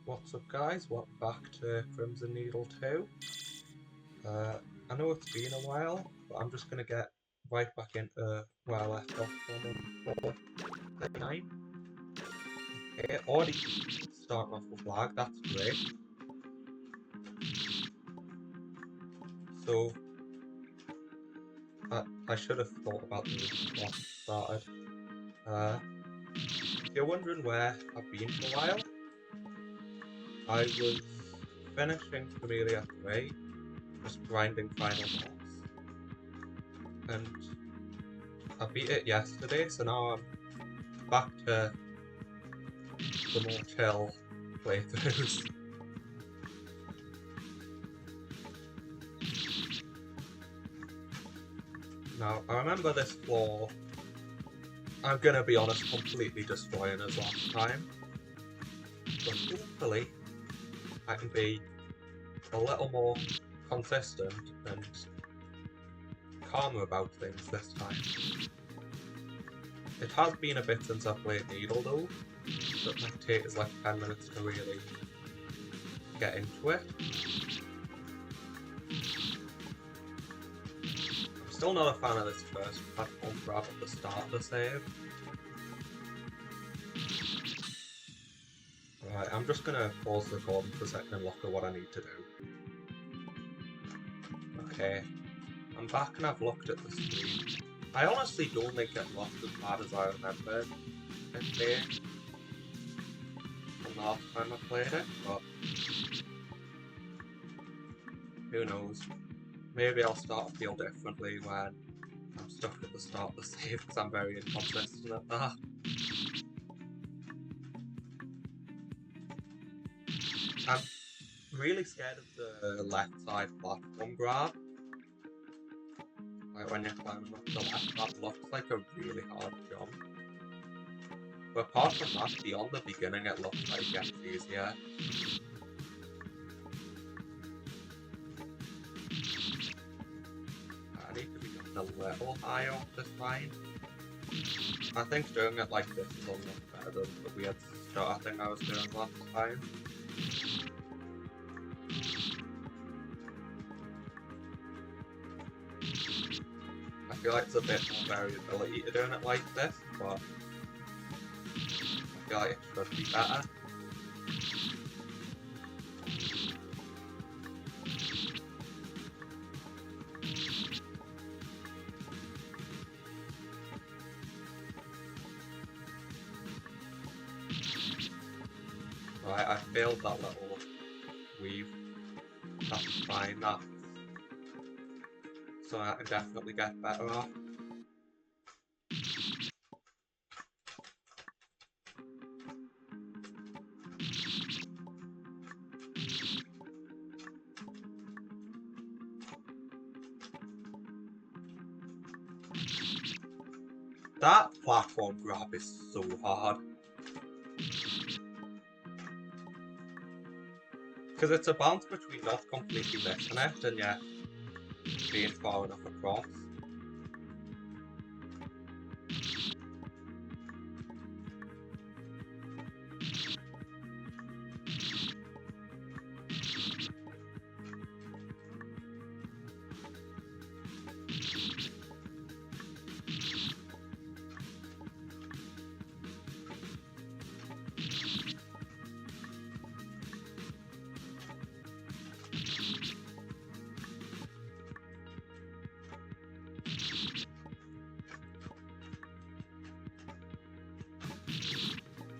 What's up guys, welcome back to Crimson Needle 2. I know it's been a while, but I'm just going to get right back into where I left off on 439. Okay, already starting off with lag, that's great. So, I should have thought about this before I started. If you're wondering where I've been for a while, I was finishing Familiar 3, just grinding final boss, and I beat it yesterday, so now I'm back to the more chill playthroughs. Now, I remember this floor, I'm gonna be honest, completely destroying us last time. But hopefully, I can be a little more consistent and calmer about things this time. It has been a bit since I've played Needle though, so it might take us like 10 minutes to really get into it. I'm still not a fan of this first platform grab at the start of the save. Right, I'm just gonna pause the recording for a second and look at what I need to do. Okay, I'm back and I've looked at the screen. I honestly don't think it looked as bad as I remembered it being from the last time I played it, but who knows. Maybe I'll start to feel differently when I'm stuck at the start of the save because I'm very inconsistent at that. I'm really scared of the left side platform grab. Like when you're climbing up the left, that looks like a really hard jump. But apart from that, beyond the beginning it looks like it gets easier. I need to be just a little higher off this line. I think doing it like this is almost better than the weird starting I was doing last time. I feel like there's a bit more variability to doing it like this, but I feel like it should be better. Right, I failed that little weave. That's fine, that's so I can definitely get better at. That platform grab is so hard. Because it's a balance between not completely missing it and yet being far enough across.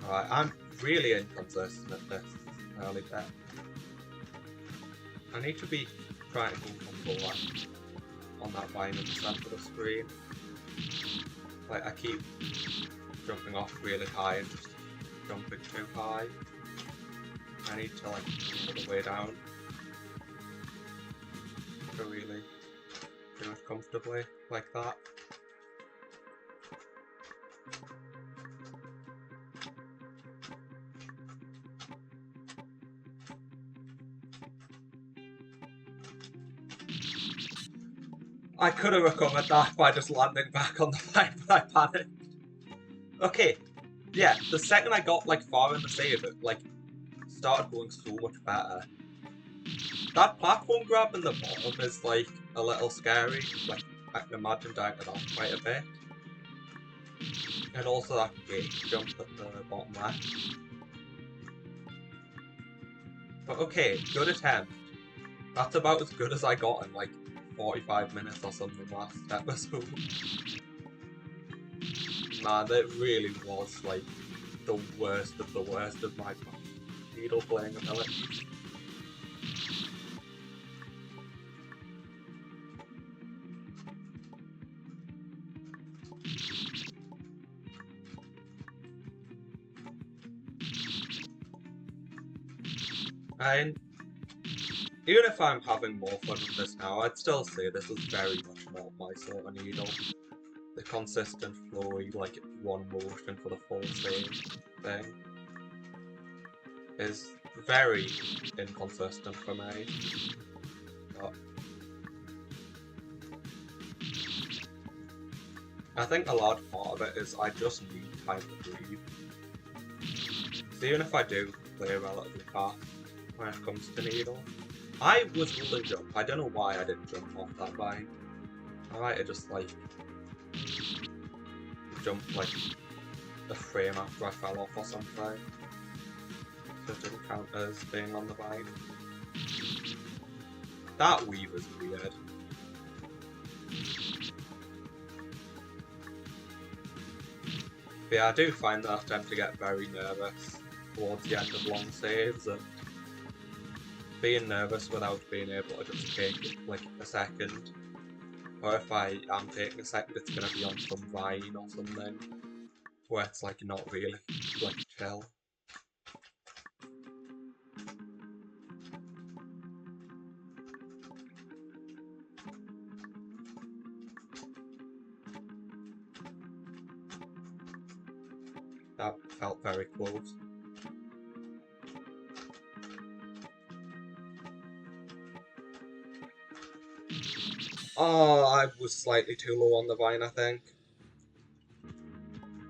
Alright, I'm really inconsistent at this early bit. I need to be trying to go from the left on that line in the centre of the screen. Like, I keep jumping off really high and just jumping too high. I need to, like, go all the way down to really do it comfortably, like that. I could have recovered that by just landing back on the line, but I panicked. Okay, yeah, the second I got like far in the save, like started going so much better. That platform grab in the bottom is like a little scary. Like I can imagine dying to that quite a bit. And also that gate jump at the bottom left. But okay, good attempt. That's about as good as I got in like 45 minutes or something last episode. Man, it really was like the worst of my needle playing abilities. And even if I'm having more fun with this now, I'd still say this is very much not my sort of needle. The consistent flowy, like one motion for the full save thing is very inconsistent for me. But I think a large part of it is I just need time to breathe. So even if I do play relatively fast when it comes to needle, I was holding jump. I don't know why I didn't jump off that vine. I might have just like jumped like a frame after I fell off or something. So it didn't count as being on the vine. That weave is weird. But yeah, I do find that I tend to get very nervous towards the end of long saves, and being nervous without being able to just take like a second, or if I am taking a second, it's gonna be on some vine or something where it's like not really like chill. That felt very close. Oh, I was slightly too low on the vine, I think.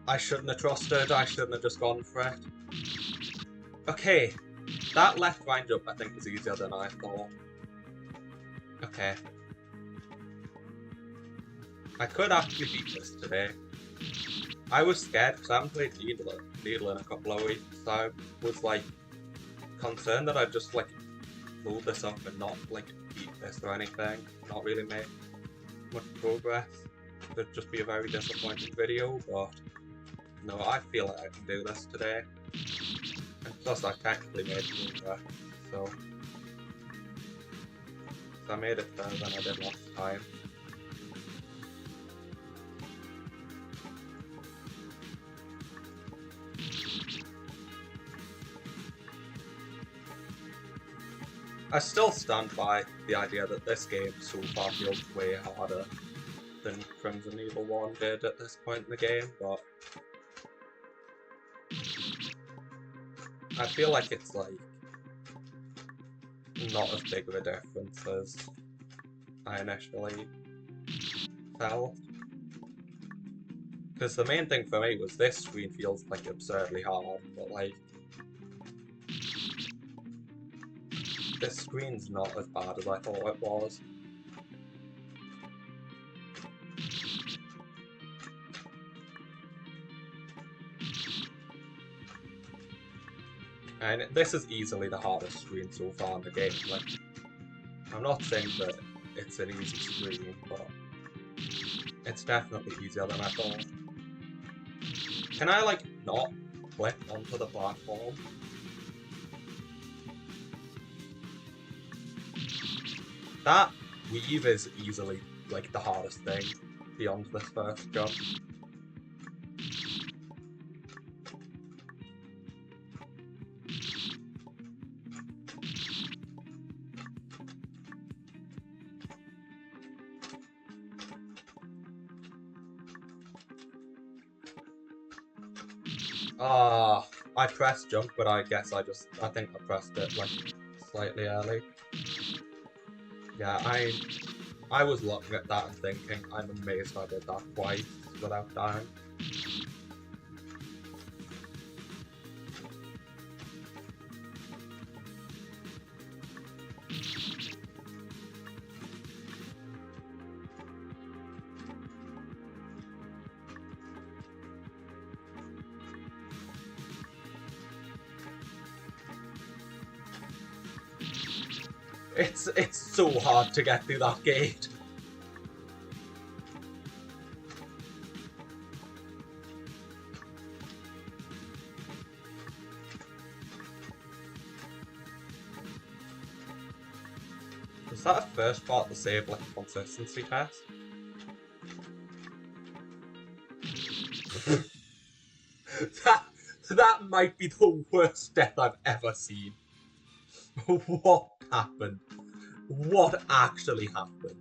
I shouldn't have trusted, I shouldn't have just gone for it. Okay, that left vine jump I think was easier than I thought. Okay. I could actually beat this today. I was scared because I haven't played Needle in a couple of weeks, so I was like concerned that I'd just like move this up and not like beat this or anything, not really make much progress. It'd just be a very disappointing video, but no, I feel like I can do this today. And plus I technically made progress, so I made it better than I did last time. I still stand by the idea that this game so far feels way harder than Crimson Evil 1 did at this point in the game, but I feel like it's like not as big of a difference as I initially felt. Because the main thing for me was this screen feels like absurdly hard, but like this screen's not as bad as I thought it was. And this is easily the hardest screen so far in the game. Like, I'm not saying that it's an easy screen, but it's definitely easier than I thought. Can I like not flip onto the platform? That weave is easily like the hardest thing beyond this first jump. I pressed jump, but I guess I think I pressed it like slightly early. Yeah, I was looking at that and thinking, I'm amazed I did that twice without dying. It's so hard to get through that gate. Was that a first part to save like a consistency test? that might be the worst death I've ever seen. What happened? What actually happened?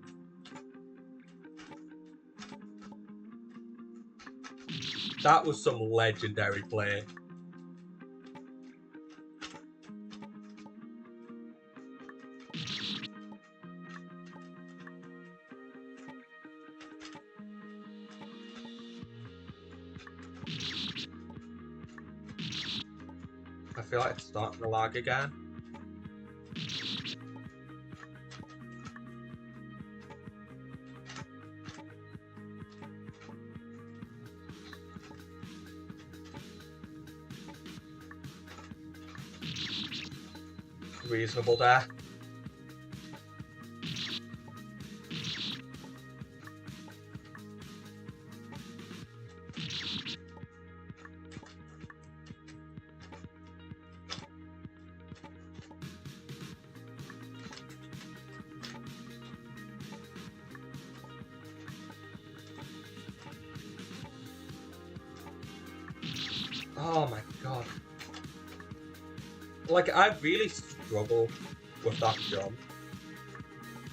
That was some legendary play. I feel like it's starting to lag again. Reasonable there. Oh my god. Like, I really struggle with that jump.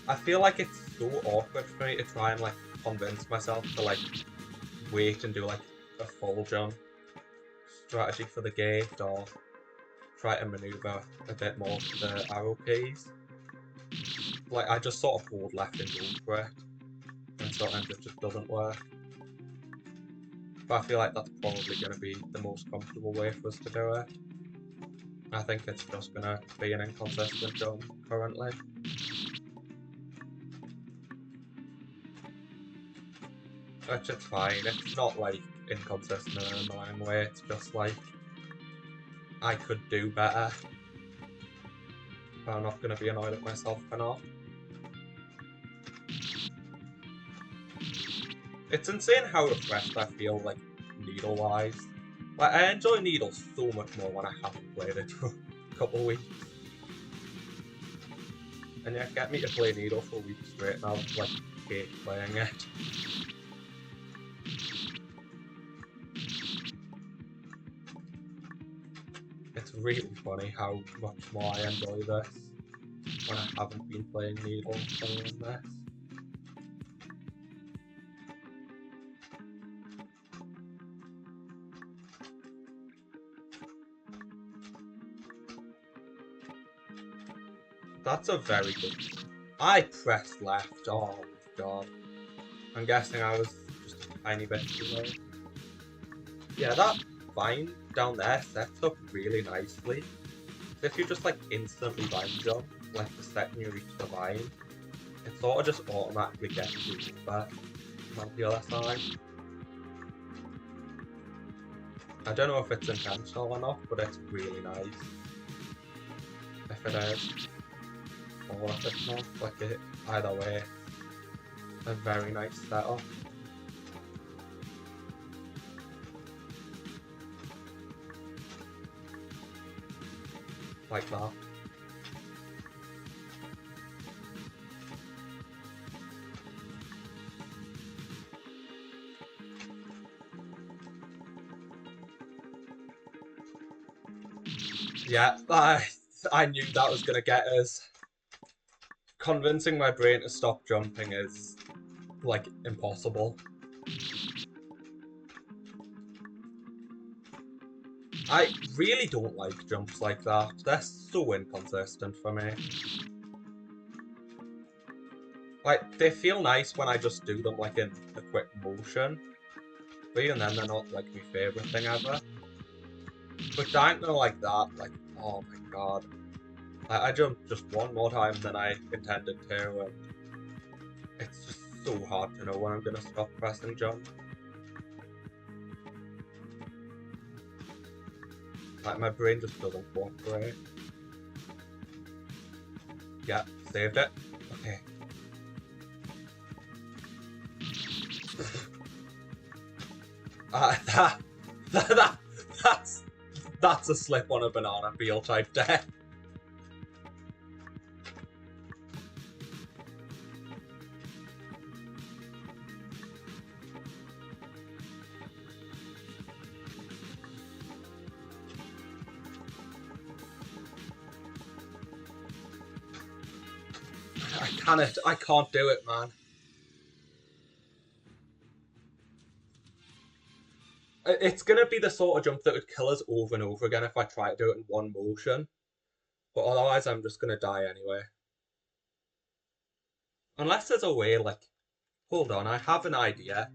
I feel like it's so awkward for me to try and, like, convince myself to, like, wait and do, like, a full jump strategy for the gate, or try to maneuver a bit more with the arrow keys. Like, I just sort of hold left and go for it, and sometimes it just doesn't work. But I feel like that's probably going to be the most comfortable way for us to do it. I think it's just going to be an inconsistent jump currently. Which it's fine, it's not like inconsistent in an annoying way, it's just like I could do better. But I'm not going to be annoyed at myself for not. It's insane how refreshed I feel, like, needle-wise. Like, I enjoy needles so much more when I haven't played it for a couple of weeks. And yeah, get me to play needle for a week straight and I'll, like, hate playing it. It's really funny how much more I enjoy this when I haven't been playing needle other than this. That's a very good... I pressed left, oh my god. I'm guessing I was just a tiny bit too low. Yeah, that vine down there sets up really nicely. If you just like instantly vine jump, like the second you reach the vine, it sort of just automatically gets you over on the other side. I don't know if it's intentional or not, but it's really nice. If it is, or if it's not, like it, either way, a very nice setup. Like that. Yeah, I knew that was gonna get us. Convincing my brain to stop jumping is, like, impossible. I really don't like jumps like that. They're so inconsistent for me. Like, they feel nice when I just do them, like, in a quick motion. But even then, they're not, like, my favourite thing ever. But dying to like that, like, oh my god. I jumped just one more time than I intended to, and it's just so hard to know when I'm gonna stop pressing jump. Like, my brain just doesn't cooperate. Yeah, saved it. Okay. That's a slip on a banana peel type death. I can't do it, man. It's gonna be the sort of jump that would kill us over and over again if I try to do it in one motion. But otherwise, I'm just gonna die anyway. Unless there's a way, like, hold on, I have an idea.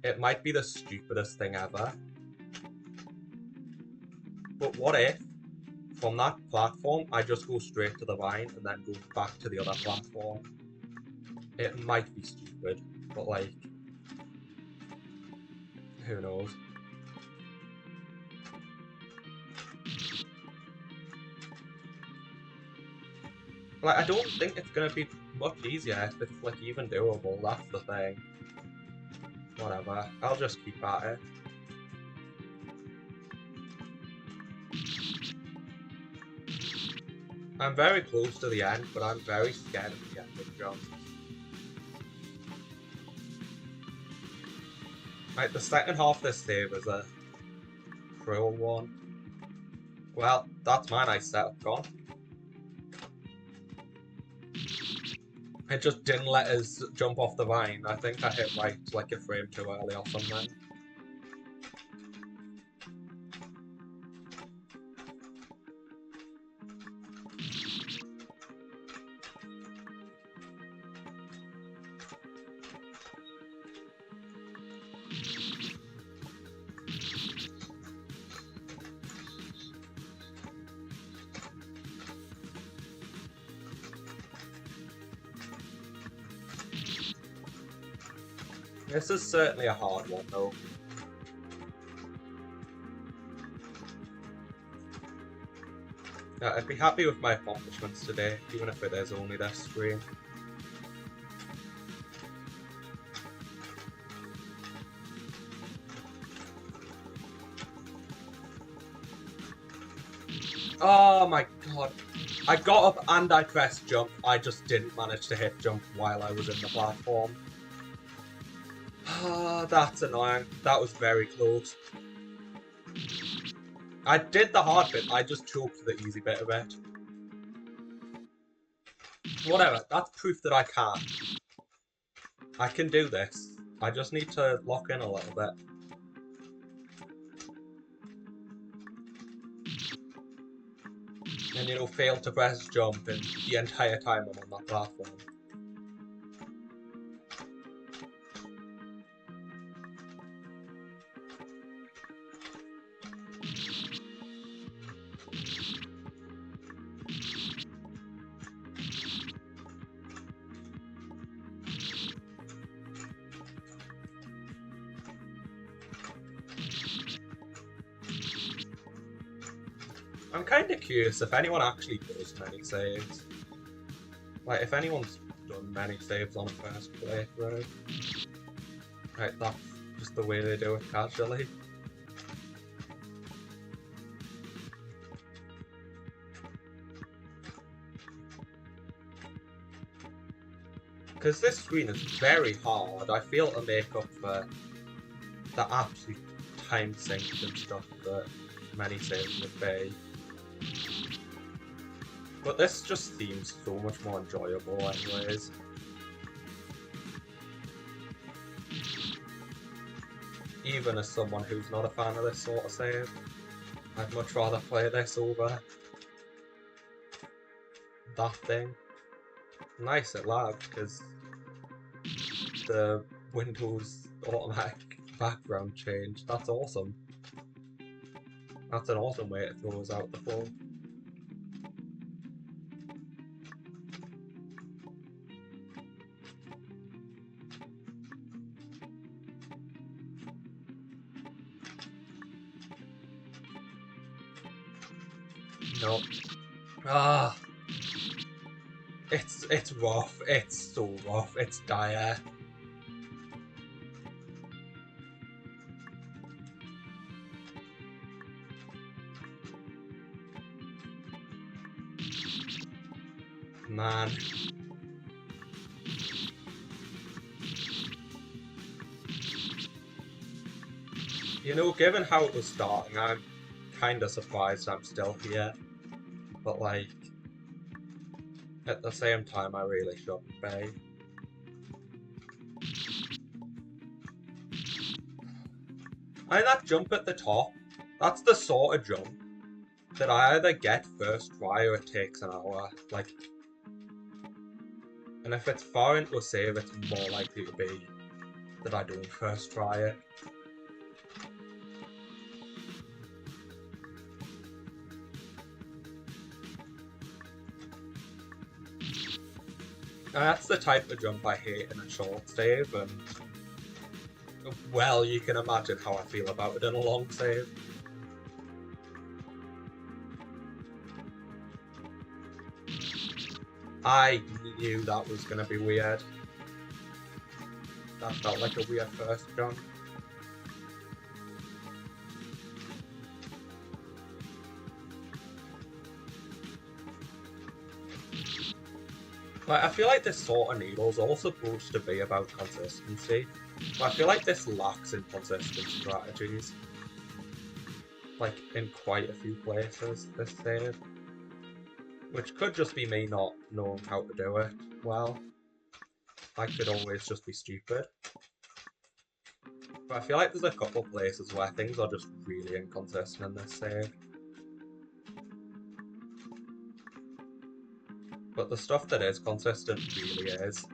It might be the stupidest thing ever. But what if, from that platform, I just go straight to the vine and then go back to the other platform? It might be stupid, but like, who knows? Like, I don't think it's gonna be much easier if it's like even doable, that's the thing. Whatever, I'll just keep at it. I'm very close to the end, but I'm very scared of the ending jumps. Right, the second half of this save is a cruel one. Well, that's my nice setup gone. It just didn't let us jump off the vine. I think I hit right like a frame too early or something. This is certainly a hard one though. Yeah, I'd be happy with my accomplishments today, even if it is only this screen. Oh my god. I got up and I pressed jump. I just didn't manage to hit jump while I was in the platform. Ah, that's annoying. That was very close. I did the hard bit, I just choked the easy bit of it. Whatever, that's proof that I can. I can do this. I just need to lock in a little bit. And, you know, fail to press jump and the entire time I'm on that platform. I'm kind of curious if anyone actually does many saves. Like, if anyone's done many saves on a first playthrough. Right, that's just the way they do it casually. Because this screen is very hard, I feel to make up for the absolute time sink and stuff that many saves would be. But this just seems so much more enjoyable anyways. Even as someone who's not a fan of this sort of save, I'd much rather play this over that thing. Nice it lagged because the Windows automatic background change. That's awesome. That's an awesome way to throw us out the floor. No. Ah. It's rough. It's so rough. It's dire. Man. You know, given how it was starting, I'm kind of surprised I'm still here. But, like, at the same time, I really shouldn't be. I that jump at the top, that's the sort of jump that I either get first try or it takes an hour. Like, and if it's far into a save, it's more likely to be that I don't first try it. And that's the type of jump I hate in a short save, and well, you can imagine how I feel about it in a long save. I knew that was going to be weird. That felt like a weird first jump. Like, I feel like this sort of needle is all supposed to be about consistency, but I feel like this lacks in consistent strategies. Like, in quite a few places, this save. Which could just be me not knowing how to do it well. I could always just be stupid. But I feel like there's a couple places where things are just really inconsistent in this save. But the stuff that is consistent really is.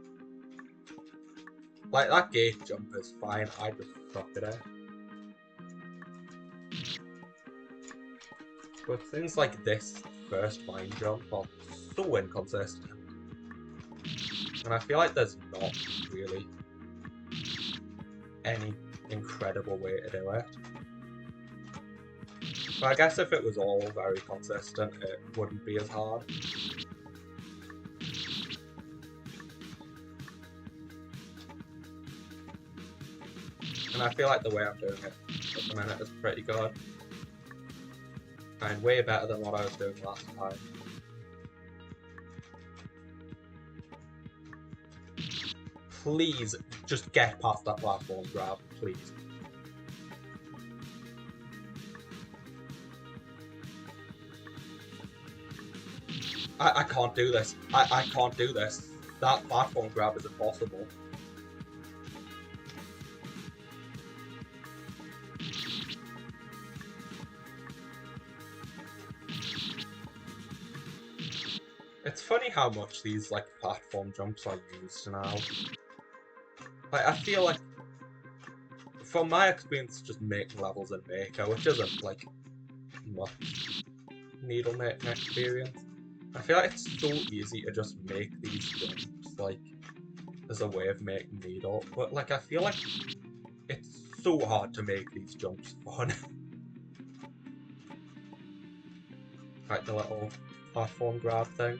Like, that gate jump is fine, I just suck at it. But things like this first vine jump are so inconsistent. And I feel like there's not really any incredible way to do it. But I guess if it was all very consistent, it wouldn't be as hard. And I feel like the way I'm doing it at the minute is pretty good. And way better than what I was doing last time. Please, just get past that platform grab, please. I can't do this. I can't do this. That platform grab is impossible. It's funny how much these like platform jumps are used now. Like, I feel like, from my experience, just making levels in Maker, which isn't like much needle making experience, I feel like it's so easy to just make these jumps like as a way of making needle, but like I feel like it's so hard to make these jumps fun. Like the little platform grab things.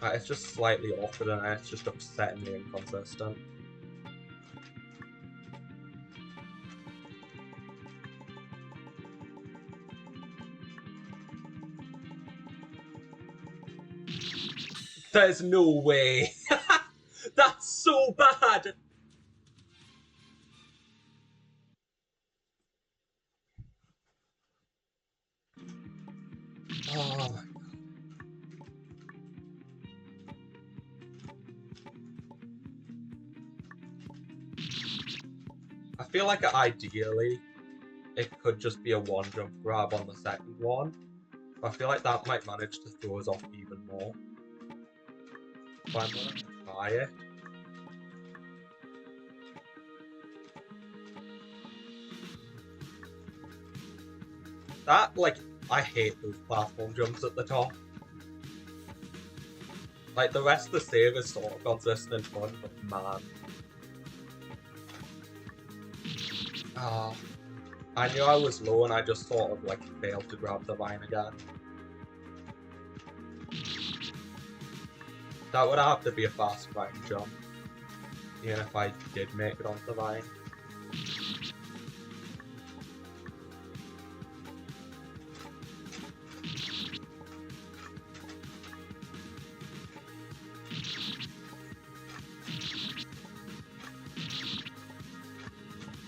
It's just slightly awkward and it's just upsettingly inconsistent. There's no way! That's so bad! Oh my god. I feel like ideally it could just be a one jump grab on the second one, but I feel like that might manage to throw us off even more. But I'm gonna try it. That, like, I hate those platform jumps at the top. Like, the rest of the save is sort of consistent fun, but man. I knew I was low and I just sort of like failed to grab the vine again. That would have to be a fast vine jump, even if I did make it onto the vine.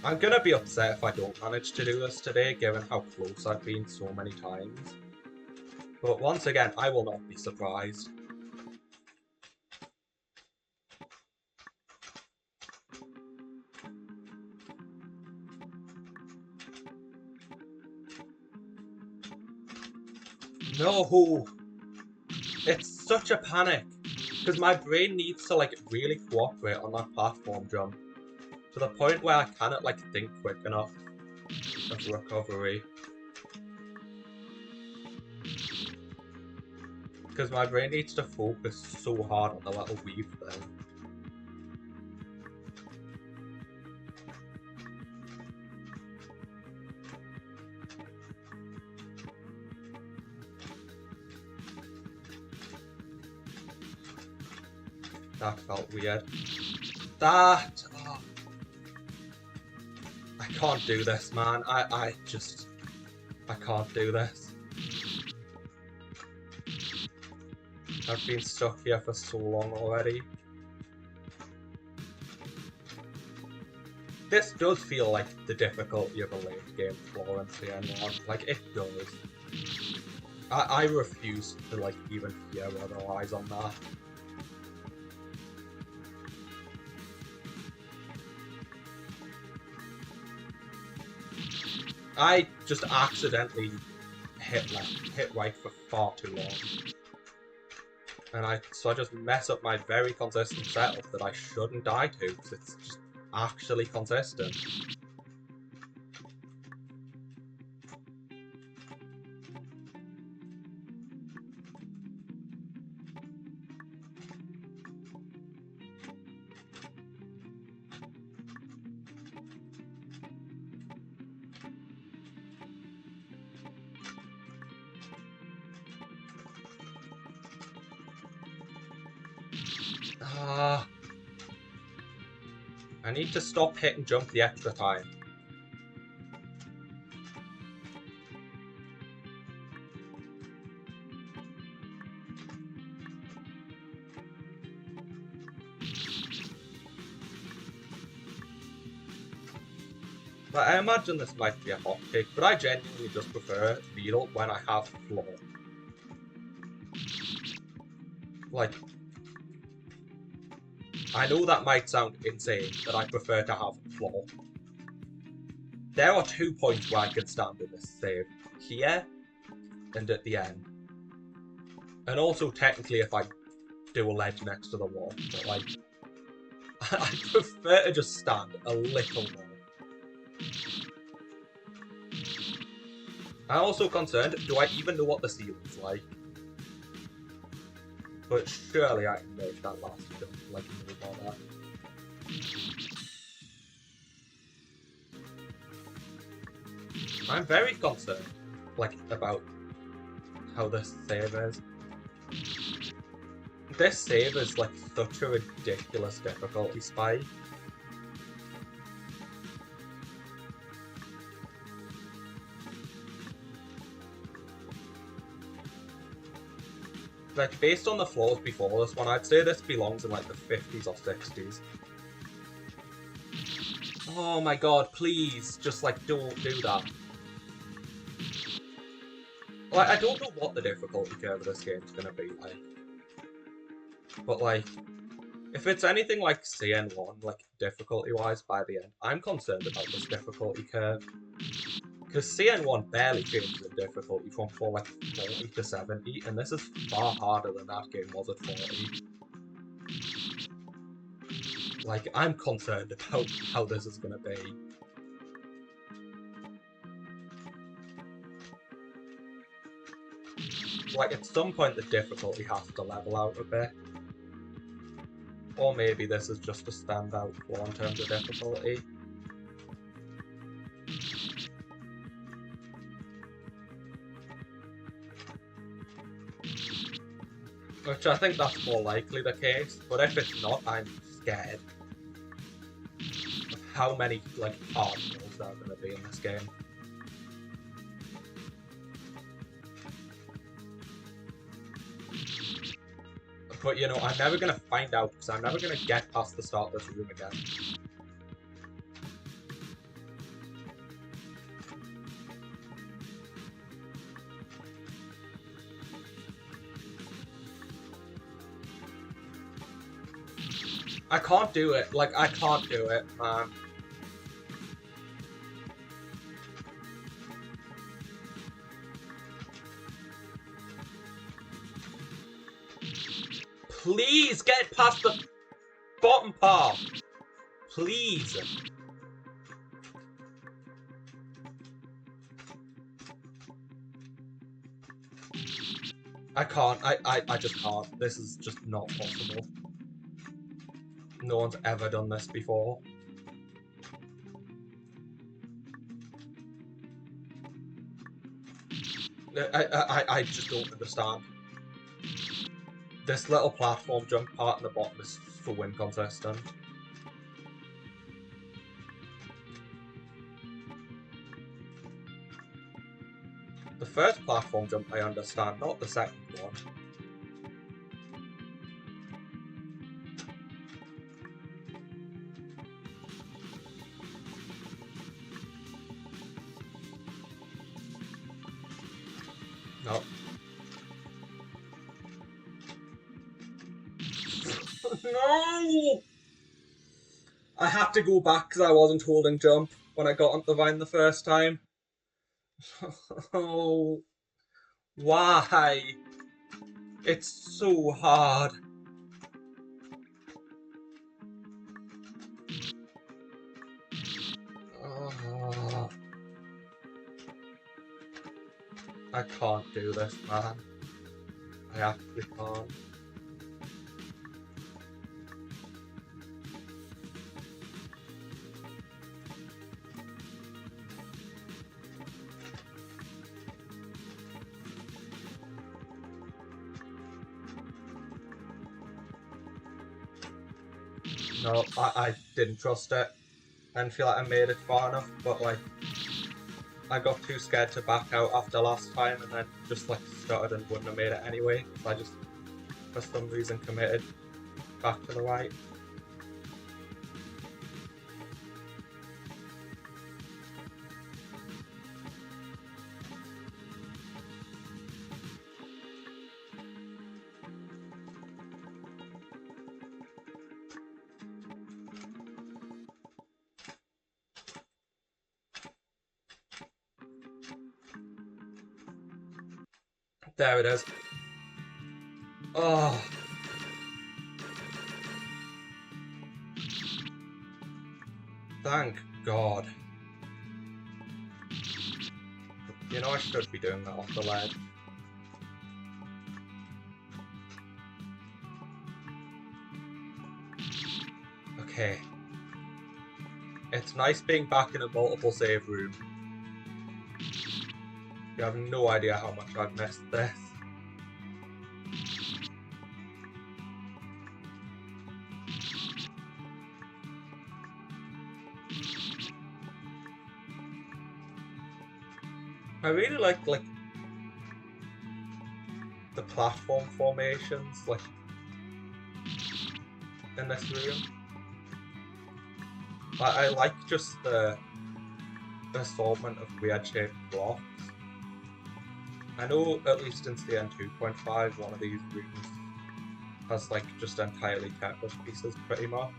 I'm gonna be upset if I don't manage to do this today, given how close I've been so many times. But once again, I will not be surprised. No! It's such a panic! Because my brain needs to like really cooperate on that platform jump. To the point where I cannot like think quick enough of recovery. Because my brain needs to focus so hard on the little weave thing. That felt weird. That... Oh. I can't do this, man. I can't do this. I've been stuck here for so long already. This does feel like the difficulty of a late game floor in CN1. Like, it does. I refuse to, like, even hear otherwise on that. I just accidentally hit right for far too long. And so I just mess up my very consistent setup that I shouldn't die to, because it's just actually consistent. I need to stop hit and jump the extra time. But I imagine this might be a hot take, but I genuinely just prefer Needle when I have floor. Like, I know that might sound insane, but I prefer to have floor. There are 2 points where I can stand in this save. Here, and at the end. And also, technically, if I do a ledge next to the wall. But, like, I prefer to just stand a little more. I'm also concerned, do I even know what the ceiling's like? But surely I can make that last jump, like, no bother. I'm very concerned, like, about how this save is. This save is, like, such a ridiculous difficulty spike. Like, based on the floors before this one, I'd say this belongs in, like, the 50s or 60s. Oh my god, please, just, like, don't do that. Like, I don't know what the difficulty curve of this game is gonna be like. But, like, if it's anything like CN1, like, difficulty-wise by the end, I'm concerned about this difficulty curve. Because CN1 barely changes in difficulty from like 40 to 70, and this is far harder than that game was at 40. Like, I'm concerned about how this is gonna be. Like, at some point the difficulty has to level out a bit. Or maybe this is just a standout floor in terms of difficulty. Which I think that's more likely the case, but if it's not, I'm scared of how many, like, hard balls there are going to be in this game. But, you know, I'm never going to find out, because I'm never going to get past the start of this room again. I can't do it. Like, I can't do it, man. Please get past the bottom part. Please. I can't. I just can't. This is just not possible. No one's ever done this before. I just don't understand. This little platform jump part in the bottom is so inconsistent. The first platform jump I understand, not the second one. No. No! I had to go back because I wasn't holding jump when I got onto the vine the first time. Oh, why? It's so hard. Oh, I can't do this, man. I actually can't. No, I didn't trust it. I didn't feel like I made it far enough, but like, I got too scared to back out after last time and then just like started and wouldn't have made it anyway. So I just, for some reason, committed back to the right. There it is. Oh. Thank God. You know, I should be doing that off the ledge. Okay. It's nice being back in a multiple save room. You have no idea how much I've missed this. I really like the platform formations, like in this room. I like just the assortment of weird shaped blocks. I know at least in CN 2.5 one of these rooms has like just entirely Tetris pieces pretty much.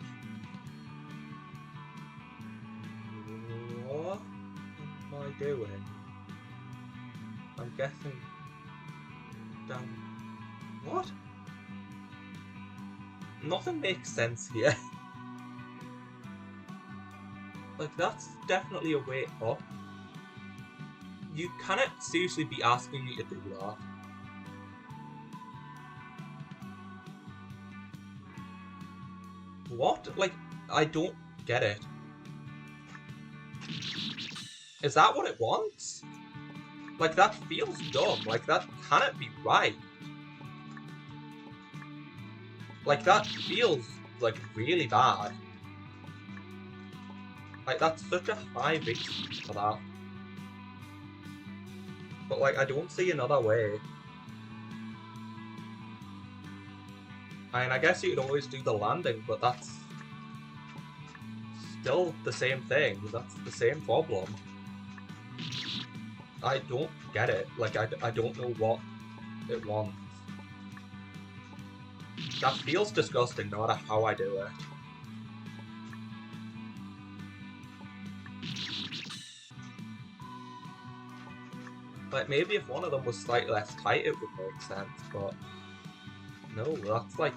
What am I doing? I'm guessing down. What? Nothing makes sense here. Like, that's definitely a way up. You cannot seriously be asking me to do that. What? Like, I don't get it. Is that what it wants? Like, that feels dumb. Like, that cannot be right. Like, that feels, like, really bad. Like, that's such a high base for that. But, like, I don't see another way. I mean, I guess you could always do the landing, but that's still the same thing. That's the same problem. I don't get it. Like, I don't know what it wants. That feels disgusting no matter how I do it. Like, maybe if one of them was slightly less tight it would make sense, but no, that's like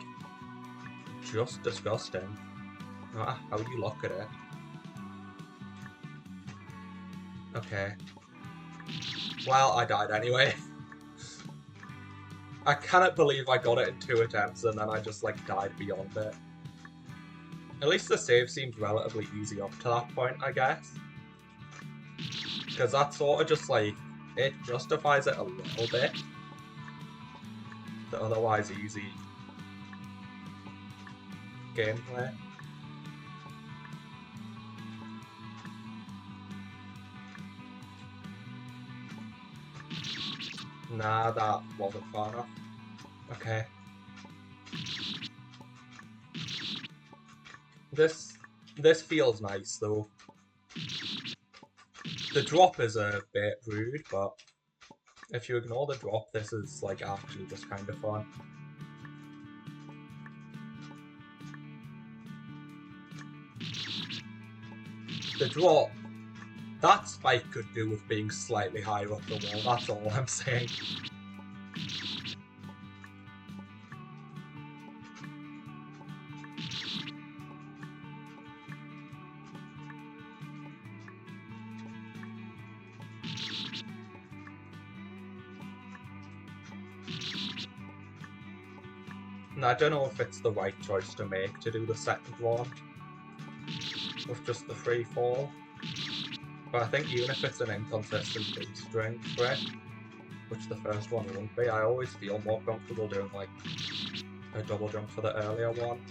just disgusting. No matter how you look at it. Okay. Well, I died anyway. I cannot believe I got it in 2 attempts and then I just like died beyond it. At least the save seems relatively easy up to that point, I guess. Because that's sort of just like, it justifies it a little bit. The otherwise easy gameplay. Nah, that wasn't far enough. Okay. This feels nice though. The drop is a bit rude, but if you ignore the drop, this is like actually just kind of fun. The drop, that spike could do with being slightly higher up the wall, that's all I'm saying. And I don't know if it's the right choice to make to do the second one with just the free fall. But I think even if it's an inconsistent boost string for it, which the first one won't be, I always feel more comfortable doing like a double jump for the earlier one.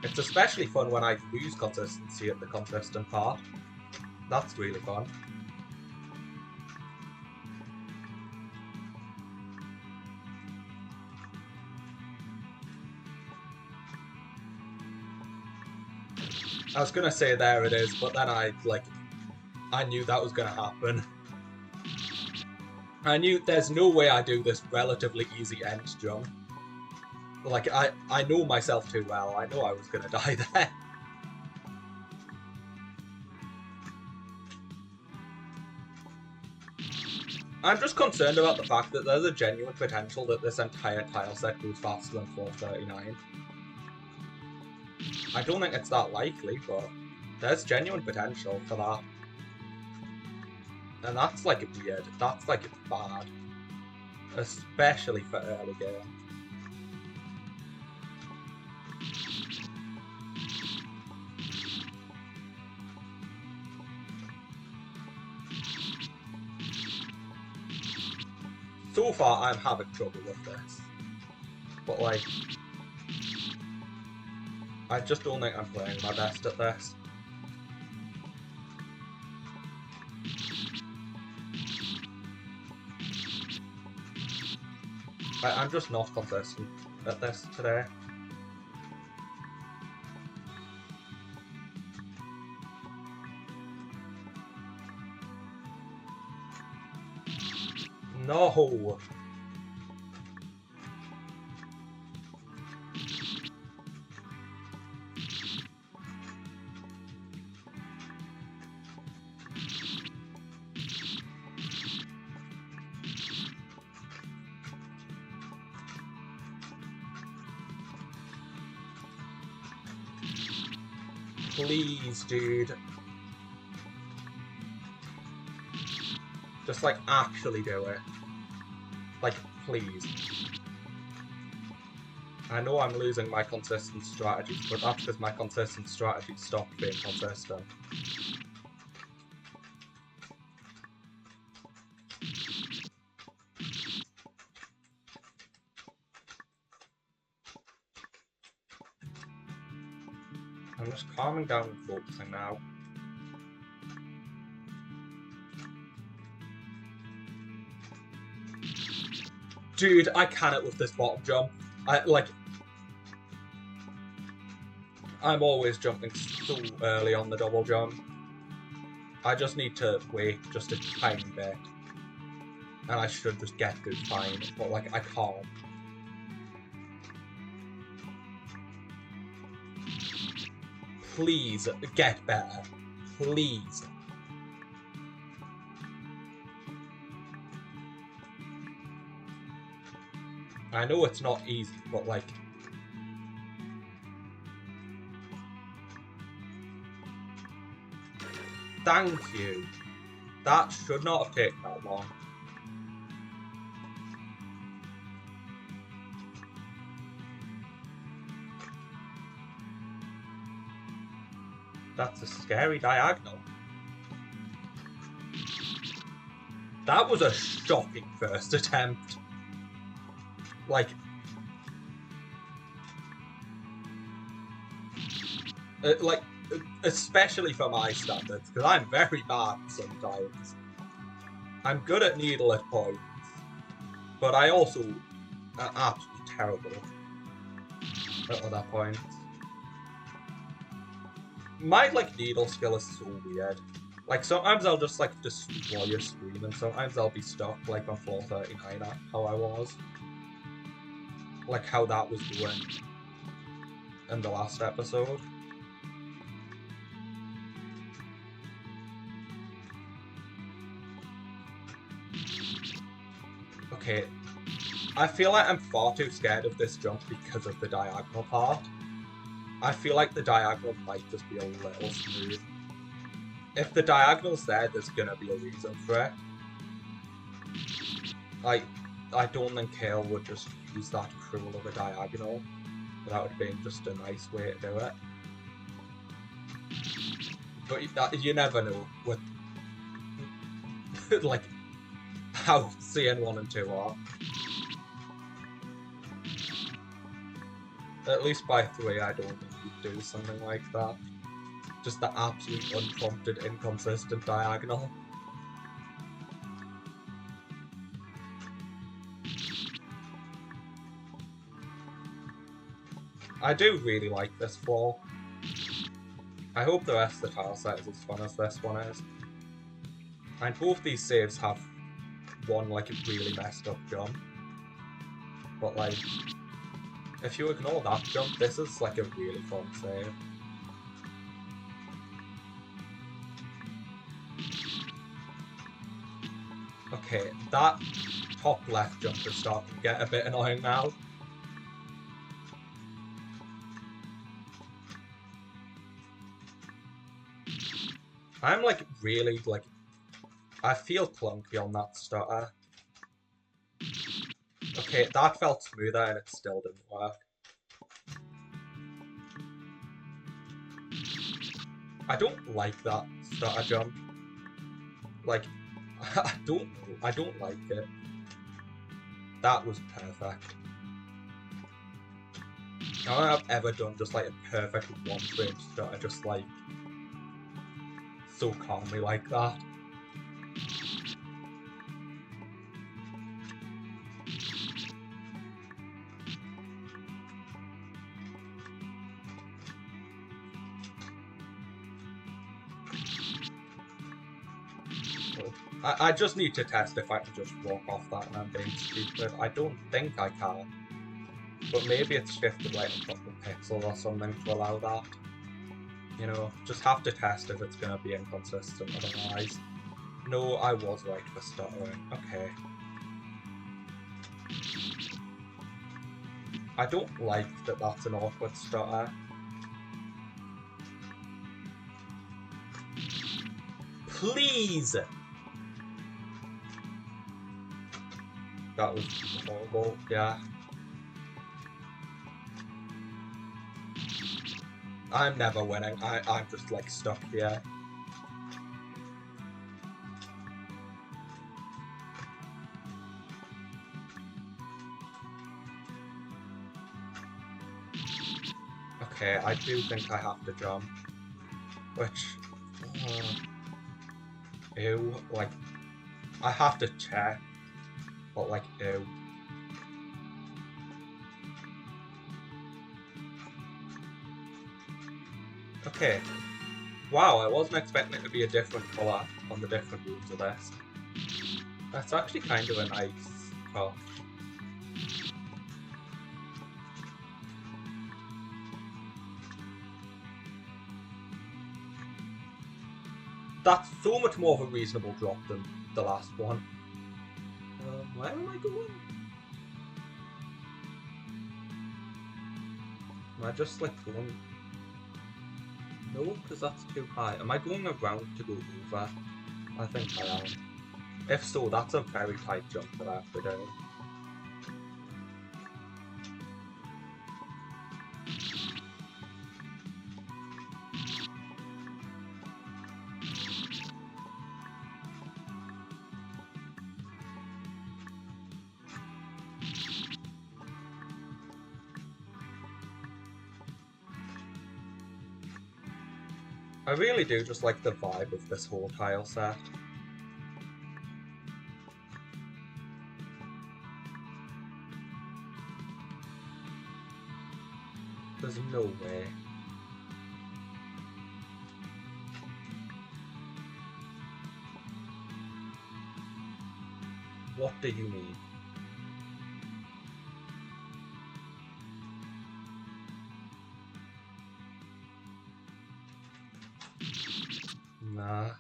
It's especially fun when I lose consistency at the consistent part. That's really fun. I was gonna say there it is, but then I knew that was gonna happen. I knew there's no way I do this relatively easy end jump. Like, I know myself too well. I know I was gonna die there. I'm just concerned about the fact that there's a genuine potential that this entire tile set goes faster than 439. I don't think it's that likely, but there's genuine potential for that. And that's like weird. That's like bad. Especially for early game. So far, I'm having trouble with this. But like, I just don't think I'm playing my best at this. I'm just not consistent at this today. No! Please, dude. Just like actually do it. Like, please. I know I'm losing my consistent strategies, but that's because my consistent strategies stopped being consistent. I'm just calming down and focusing now. Dude, I cannot with this bottom jump. I'm always jumping so early on the double jump. I just need to wait just a tiny bit. And I should just get good fine, but like, I can't. Please, get better. Please. I know it's not easy, but like... Thank you. That should not have taken that long. That's a scary diagonal. That was a shocking first attempt. Like... especially for my standards, because I'm very bad sometimes. I'm good at needle at points, but I also am absolutely terrible at other points. My like needle skill is so weird. Like sometimes I'll just like destroy a screen, and sometimes I'll be stuck like on floor 39 at how I was. Like how that was going in the last episode. Okay, I feel like I'm far too scared of this jump because of the diagonal part. I feel like the diagonal might just be a little smooth. If the diagonal's there, there's gonna be a reason for it. I don't think Kale would just use that cruel of a diagonal without it being just a nice way to do it. But you never know with like how CN1 and 2 are. At least by 3 I don't think you'd do something like that. Just the absolute unprompted, inconsistent diagonal. I do really like this floor. I hope the rest of the tile set is as fun as this one is. And both these saves have one like a really messed up jump. But like, if you ignore that jump, this is like a really fun save. Okay, that top left jump is starting to get a bit annoying now. I'm like really like, I feel clunky on that stutter. Okay, that felt smoother and it still didn't work. I don't like that stutter jump. Like, I don't know. I don't like it. That was perfect. I don't think I've ever done just like a perfect one-frame stutter, just like so calmly like that. I just need to test if I can just walk off that and I'm being stupid. I don't think I can. But maybe it's shifted like a couple pixels or something to allow that. You know, just have to test if it's going to be inconsistent otherwise. No, I was right for stuttering. Okay. I don't like that that's an awkward stutter. Please! That was horrible, yeah. I'm never winning. I'm just like stuck here. Okay, I do think I have to jump. Which... ew, like... I have to check. But like, ew. Okay. Wow, I wasn't expecting it to be a different colour on the different rooms of this. That's actually kind of a nice touch. That's so much more of a reasonable drop than the last one. Where am I going? Am I just like going... No, because that's too high. Am I going around to go over? I think I am. If so, that's a very tight jump that I have to do. I really do just like the vibe of this whole tile set. There's no way. What do you mean? Nah.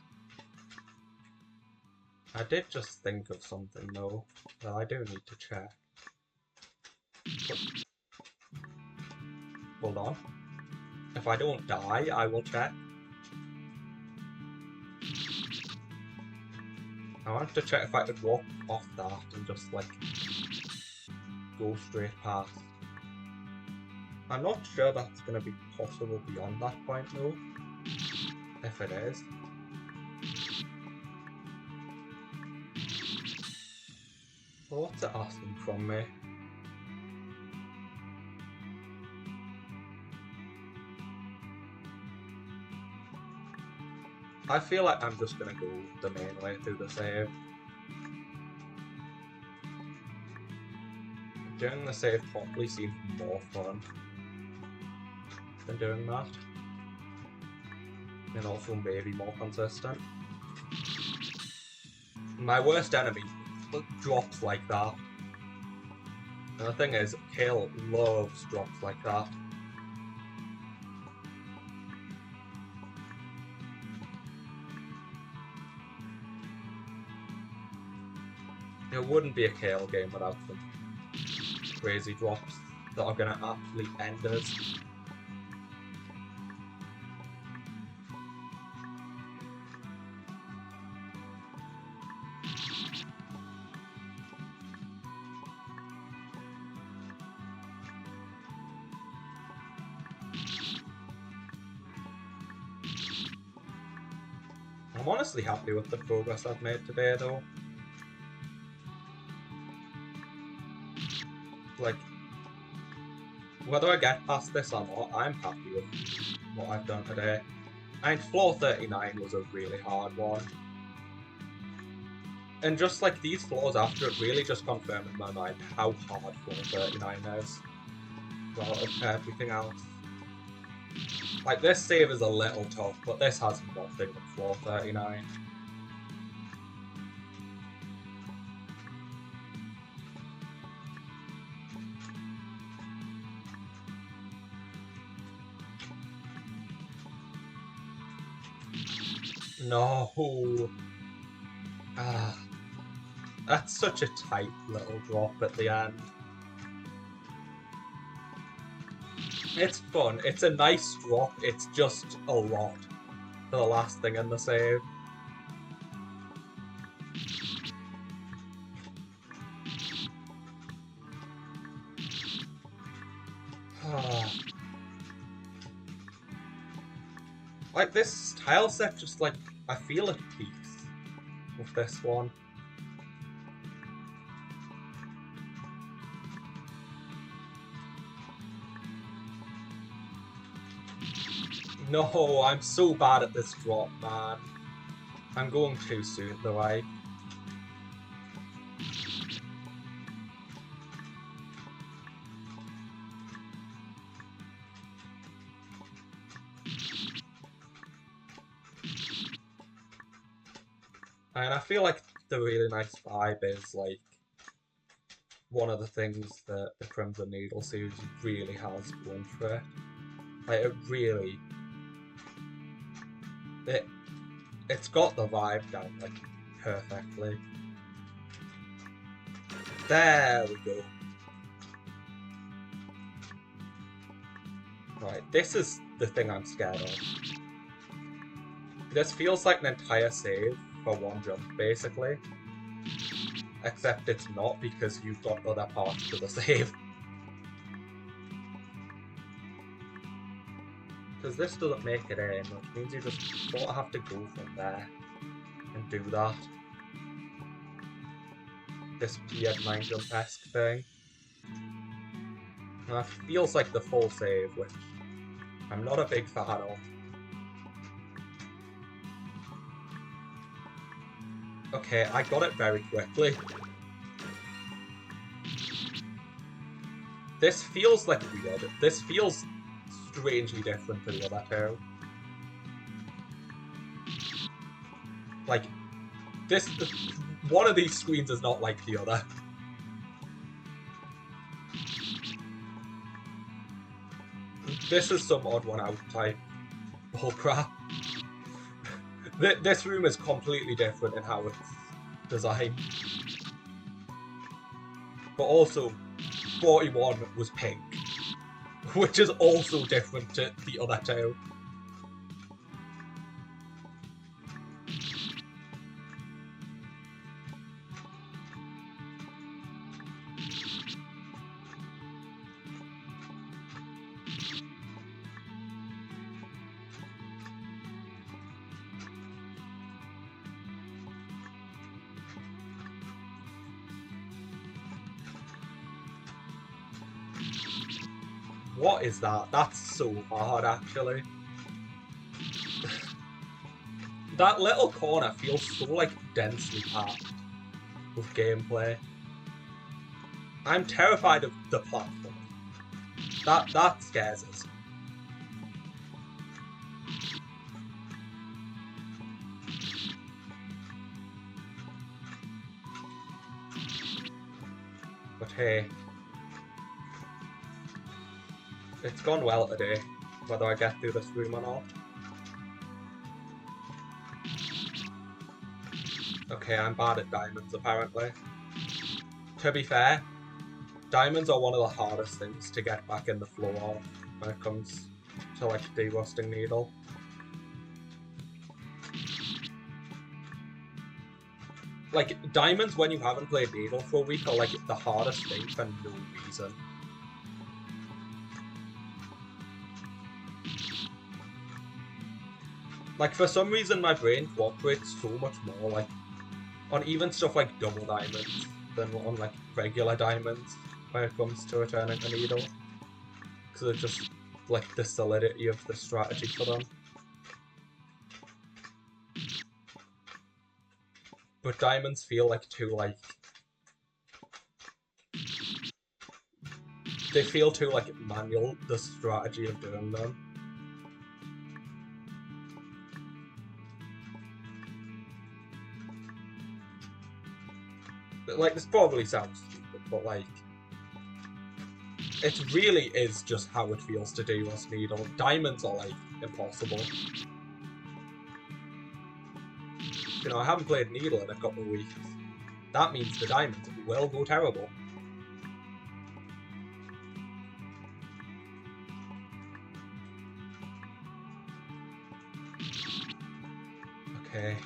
I did just think of something though, that I do need to check. Hold on. If I don't die, I will check. I want to check if I could walk off that and just like go straight past. I'm not sure that's going to be possible beyond that point though. If it is. Well, what's it asking from me? I feel like I'm just gonna go the main way through the save. Doing the save properly seems more fun than doing that. And also maybe more consistent. My worst enemy drops like that. And the thing is, Kale loves drops like that. It wouldn't be a Kale game without them crazy drops that are gonna absolutely end us. I'm honestly happy with the progress I've made today though. Like, whether I get past this or not, I'm happy with what I've done today. And floor 39 was a really hard one. And just like these floors after it really just confirmed in my mind how hard floor 39 is. Relative to everything else. Like, this save is a little tough, but this has nothing with floor 39. No. Ah. That's such a tight little drop at the end. It's fun. It's a nice drop. It's just a lot for the last thing in the save. Like, this tile set just, like, I feel at peace with this one. No, I'm so bad at this drop, man. I'm going too soon, though, And I feel like the really nice vibe is, like, one of the things that the Crimson Needle series really has going for it. Like, it really... It's got the vibe down, like, perfectly. There we go. Right, this is the thing I'm scared of. This feels like an entire save for one jump, basically. Except it's not, because you've got other parts to the save. Because this doesn't make it in, which means you just sort of have to go from there and do that. This weird 9-jump-esque thing. And that feels like the full save, which I'm not a big fan of. Okay, I got it very quickly. This feels like weird. This feels strangely different to the other two. Like, one of these screens is not like the other. This is some odd one out type bullcrap. This room is completely different in how it's designed. But also, 41 was pink, which is also different to the other two. What is that? That's so hard, actually. That little corner feels so, like, densely packed with gameplay. I'm terrified of the platform. That scares us. But hey, it's gone well today, whether I get through this room or not. Okay, I'm bad at diamonds, apparently. To be fair, diamonds are one of the hardest things to get back in the flow of when it comes to, like, de-rusting needle. Like, diamonds, when you haven't played needle for a week, are, like, the hardest thing for no reason. Like, for some reason, my brain cooperates so much more, like, on even stuff like double diamonds than on, like, regular diamonds when it comes to returning a needle. Because it's just, like, the solidity of the strategy for them. But diamonds feel like too, like... They feel too, like, manual, the strategy of doing them. Like, this probably sounds stupid, but, like, it really is just how it feels to de-rust needle. Diamonds are, like, impossible. You know, I haven't played needle in a couple of weeks. That means the diamonds will go terrible. Okay.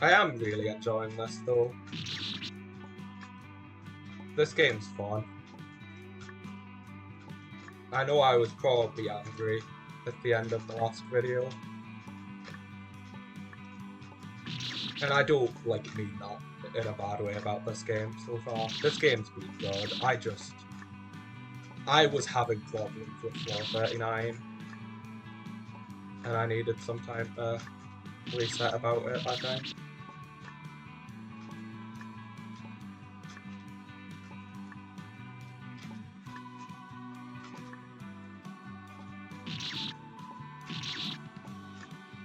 I am really enjoying this, though. This game's fun. I know I was probably angry at the end of the last video. And I don't, like, mean that in a bad way about this game so far. This game's been good. I was having problems with floor 39, and I needed some time to reset about it, I think.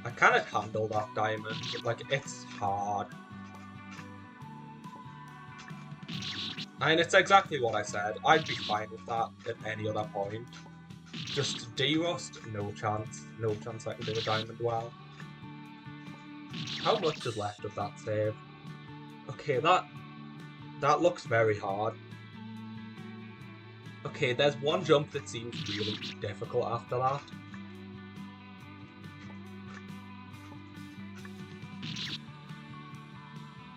I cannot handle that diamond, like, it's hard. And it's exactly what I said, I'd be fine with that at any other point. Just D-Rust, no chance. No chance I can do a diamond well. How much is left of that save? Okay, that looks very hard. Okay, there's one jump that seems really difficult after that.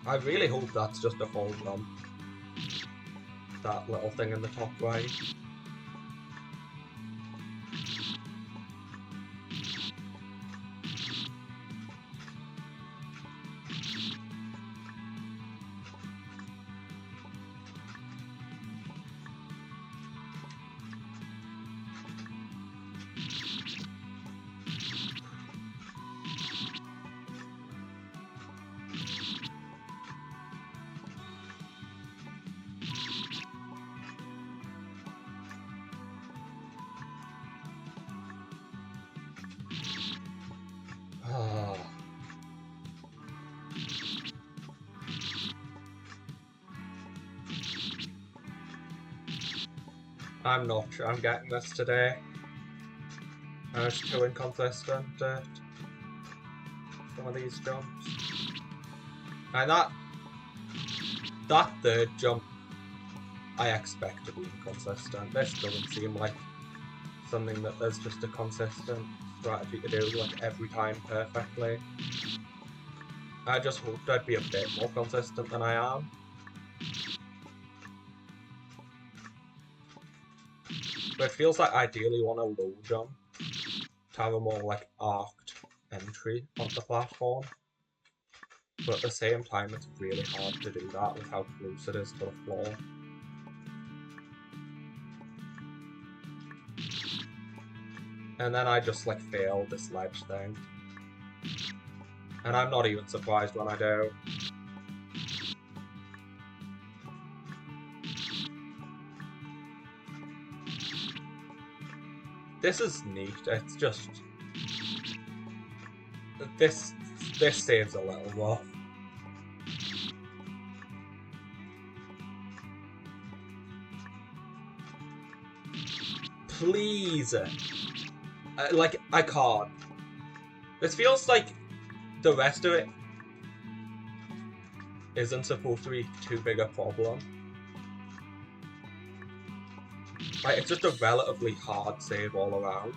I really hope that's just a full jump. That little thing in the top right. I'm not sure I'm getting this today. I was too inconsistent at some of these jumps. And that third jump, I expect to be inconsistent. This doesn't seem like something that there's just a consistent strategy to do like every time perfectly. I just hoped I'd be a bit more consistent than I am. But it feels like I ideally want a low jump to have a more like arced entry onto the platform. But at the same time, it's really hard to do that with how close it is to the floor. And then I just like fail this ledge thing. And I'm not even surprised when I do. This is neat, it's just... This saves a little rough. Please! Like, I can't. This feels like the rest of it isn't supposed to be too big a problem. Like, it's just a relatively hard save all around.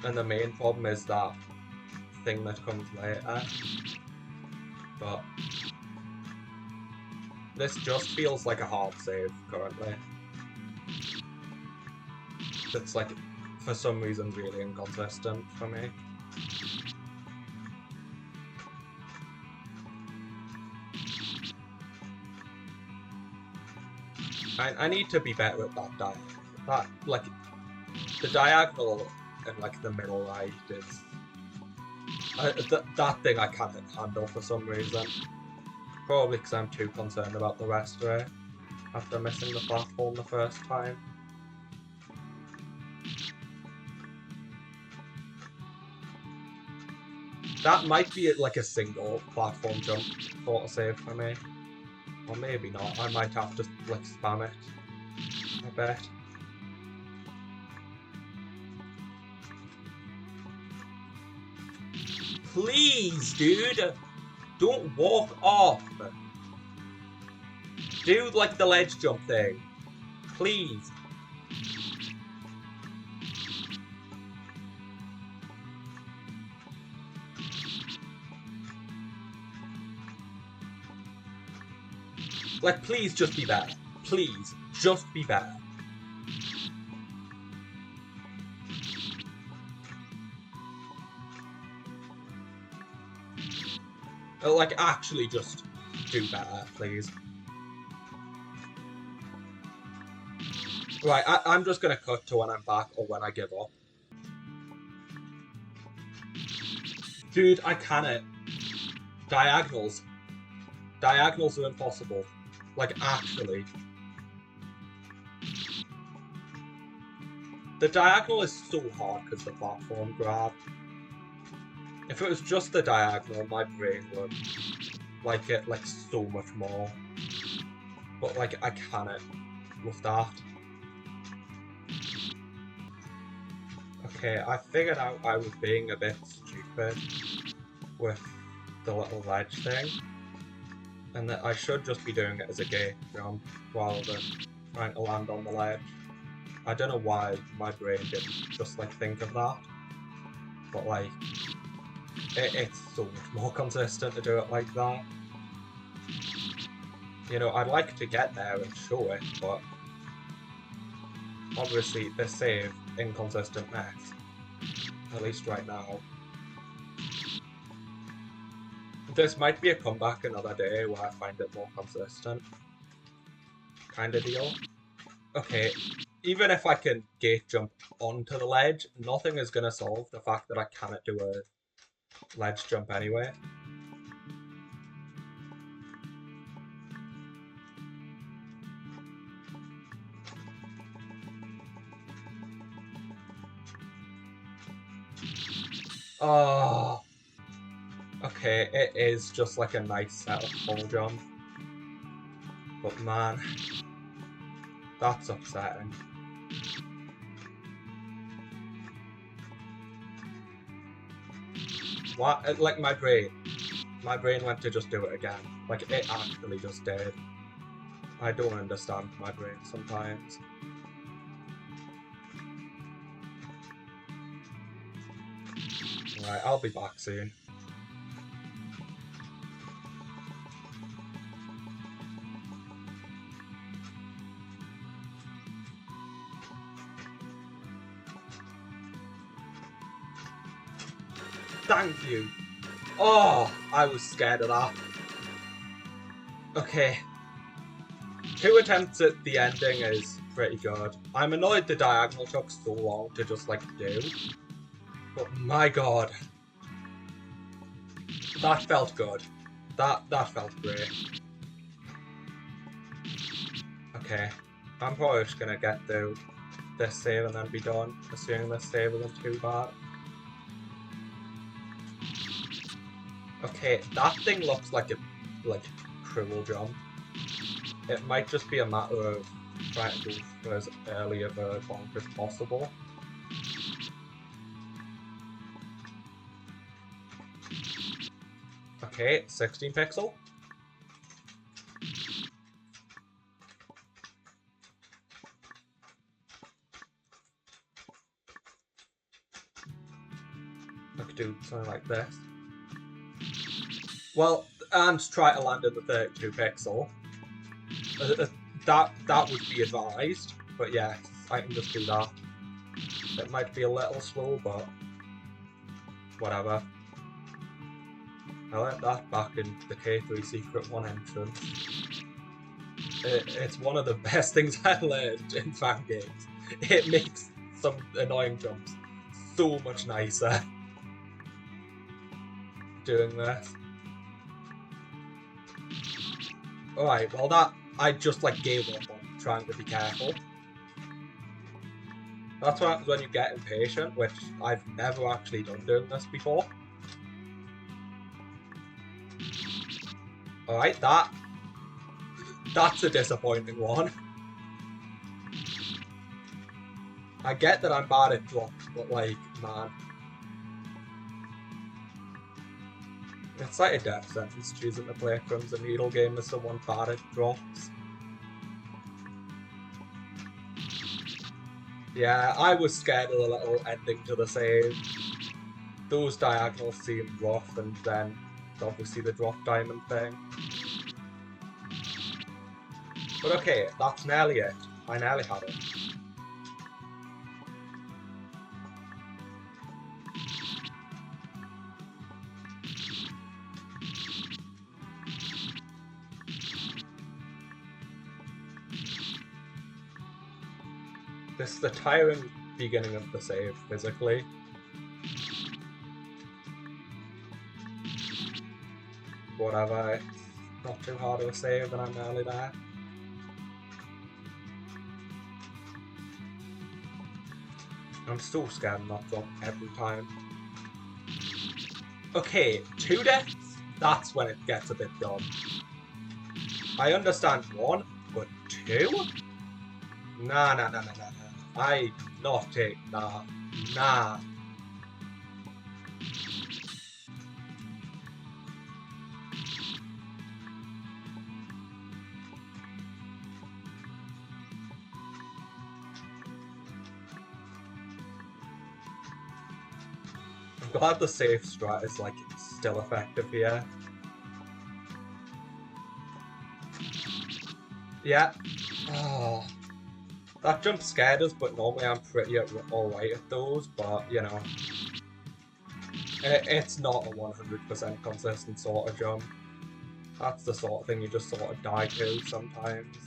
And the main problem is that thing that comes later. But this just feels like a hard save currently. It's like, for some reason, really inconsistent for me. I need to be better at that diagonal. That, like, the diagonal in, like, the middle right is... that thing I can't handle for some reason. Probably because I'm too concerned about the rest of it after missing the platform the first time. That might be like a single platform jump autosave for me. Or maybe not, I might have to like spam it. I bet. Please, dude! Don't walk off! Do like the ledge jump thing. Please. Like, please just be better. Please, just be better. Like, actually just do better, please. Right, I'm just gonna cut to when I'm back or when I give up. Dude, I can't. Diagonals. Diagonals are impossible. Like, actually. The diagonal is so hard because the platform grab. If it was just the diagonal, my brain would like it like so much more. But like, I can't with that. Okay, I figured out I was being a bit stupid with the little ledge thing. And that I should just be doing it as a gate jump rather than trying to land on the ledge. I don't know why my brain didn't just like think of that. But like, it's so much more consistent to do it like that. You know, I'd like to get there and show it, but obviously the save inconsistentness, at least right now. This might be a comeback another day where I find it more consistent. Kind of deal. Okay, even if I can gate jump onto the ledge, nothing is going to solve the fact that I cannot do a ledge jump anyway. Oh, okay, it is just like a nice set of full jump. But man, that's upsetting. What? Like my brain went to just do it again. Like it actually just did. I don't understand my brain sometimes. Right, I'll be back soon. Thank you. Oh, I was scared of that. Okay. 2 attempts at the ending is pretty good. I'm annoyed the diagonal took so long to just like do. But my god. That felt good. That felt great. Okay. I'm probably just gonna get through this save and then be done, assuming this save isn't too bad. Okay, that thing looks like a cruel jump. It might just be a matter of trying to go for as early of a bonk as possible. Okay, 16 pixel. I could do something like this. Well, and try to land in the 32 pixel. That would be advised, but yes, I can just do that. It might be a little slow, but whatever. I like that back in the K3 Secret 1 entrance. It's one of the best things I learned in fan games. It makes some annoying jumps so much nicer doing this. Alright, well that, I just like gave up on trying to be careful. That's what happens when you get impatient, which I've never actually done doing this before. Alright, that's a disappointing one. I get that I'm bad at drops, but like, man. It's like a death sentence choosing to play a Crimson Needle game as someone bad at drops. Yeah, I was scared of the little ending to the save. Those diagonals seemed rough, and then obviously the drop diamond thing. But okay, that's nearly it. I nearly had it. This is the tiring beginning of the save, physically. Whatever, it's not too hard of a save and I'm nearly there. I'm so scared not to jump every time. Okay, 2 deaths? That's when it gets a bit dumb. I understand 1, but 2? Nah. I not take that. Nah. I'm glad the safe strat is like still effective here. Yeah. Oh, that jump scared us, but normally I'm pretty alright at those, but you know. It's not a 100% consistent sort of jump. That's the sort of thing you just sort of die to sometimes.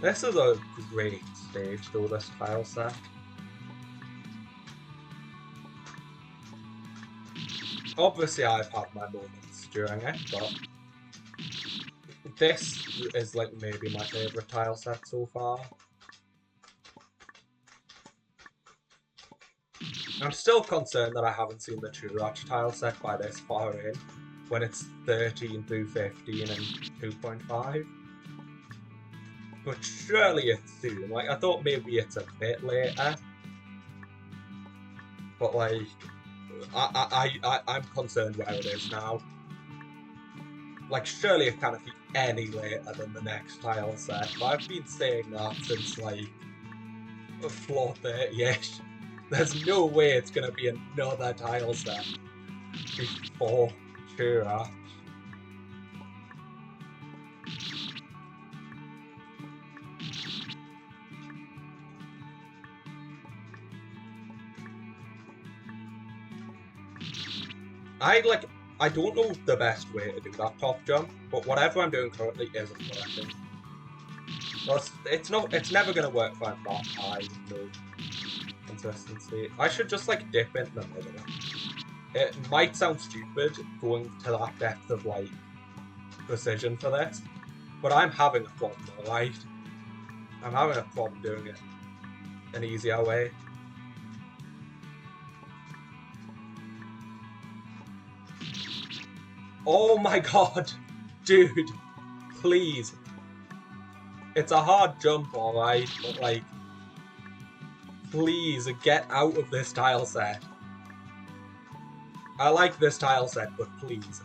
This is a great stage though, this tile set. Obviously I've had my moments during it, but this is like maybe my favourite tile set so far. I'm still concerned that I haven't seen the True Arch tile set by this far in, when it's 13 through 15 and 2.5. But surely it's soon. Like, I thought maybe it's a bit later. But like, I'm concerned where it is now. Like, surely it can't be any later than the next tile set. But I've been saying that since like floor 30-ish. There's no way it's gonna be another tile set before True Arch. I don't know the best way to do that top jump, but whatever I'm doing currently isn't working. It's never gonna work if I'm not high with no consistency. I should just like dip in the middle. It might sound stupid going to that depth of like precision for this, but I'm having a problem, alright? I'm having a problem doing it an easier way. Oh my god! Dude! Please! It's a hard jump, alright, but like... Please, get out of this tile set. I like this tile set, but please.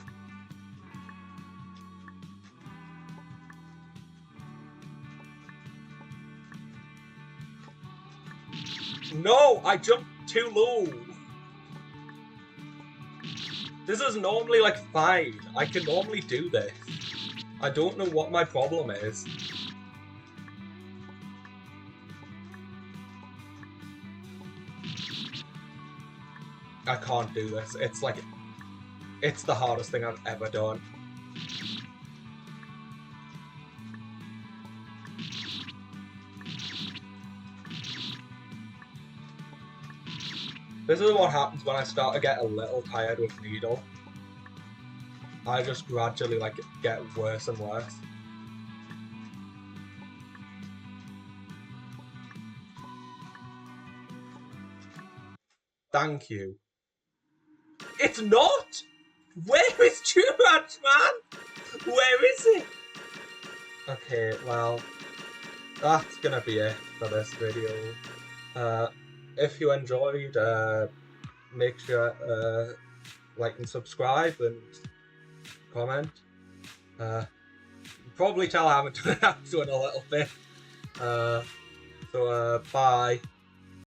No! I jumped too low! This is normally like fine. I can normally do this. I don't know what my problem is. I can't do this. It's like... It's the hardest thing I've ever done. This is what happens when I start to get a little tired with Needle. I just gradually like get worse and worse. Thank you. It's not! Where is True Arch, man? Where is it? Okay, well, that's gonna be it for this video. If you enjoyed, make sure like and subscribe and comment. Probably tell I haven't done an outro in a little bit. Bye.